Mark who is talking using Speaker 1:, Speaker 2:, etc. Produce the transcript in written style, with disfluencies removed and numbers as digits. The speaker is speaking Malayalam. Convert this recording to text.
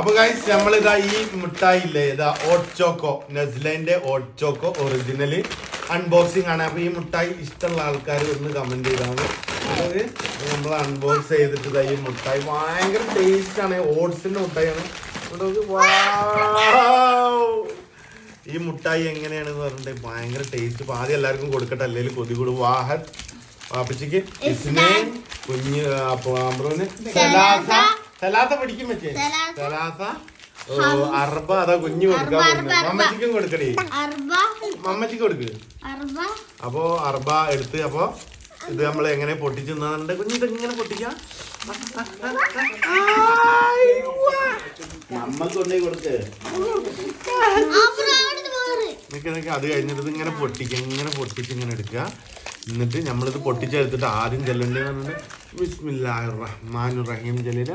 Speaker 1: അപ്പൊ ഗൈസ് നമ്മളിതാ ഈ മിഠായി ഇല്ലേ ഇതാ ഓട്ട് ചോക്കോ നെസ്ലന്റെ ഓട്ട് ചോക്കോ ഒറിജിനല് അൺബോക്സിംഗ് ആണ്. അപ്പൊ ഈ മിഠായി ഇഷ്ടമുള്ള ആൾക്കാർ ഒന്ന് കമന്റ് ചെയ്താണ്. അതായത് നമ്മൾ അൺബോക്സ് ചെയ്തിട്ട് ഇതാ ഈ മിഠായി ഭയങ്കര ടേസ്റ്റ് ആണ്. ഓട്സിന്റെ മിഠായിയാണ്. ഈ മുട്ടായി എങ്ങനെയാണെന്ന് പറഞ്ഞിട്ട് ഭയങ്കര ടേസ്റ്റ്. അപ്പൊ ആദ്യം എല്ലാവർക്കും കൊടുക്കട്ടെ, അല്ലെങ്കിൽ കൊതി കൂടും. വാഹദ് പാപ്പച്ചിക്ക് ഇസ്നേൻ കുഞ്ഞ് അമ്പ്രോന് സലാത്ത പഠിക്കും പറ്റേ സലാത്ത അർബ അതാ കുഞ്ഞു കൊടുക്കാൻ പോകുന്നത്. മമ്മച്ചിക്കും കൊടുക്കണേ, മമ്മച്ചിക്ക് കൊടുക്ക്. അപ്പൊ അർബ എടുത്ത് അപ്പൊ ഇത് നമ്മൾ എങ്ങനെ പൊട്ടിച്ചു തന്നാണ്ട് കുഞ്ഞ് ഇത് ഇങ്ങനെ പൊട്ടിക്കാം. നമ്മക്കൊണ്ടേ കൊടുക്ക്. അത് കഴിഞ്ഞിട്ട് ഇങ്ങനെ പൊട്ടിക്കുക, ഇങ്ങനെ പൊട്ടിച്ച് ഇങ്ങനെ എടുക്കുക. എന്നിട്ട് നമ്മളിത് പൊട്ടിച്ചെടുത്തിട്ട് ആദ്യം ചെല്ലേണ്ടത് ബിസ്മില്ലാഹിർ റഹ്മാനിർ റഹീം ചെല്ലുക.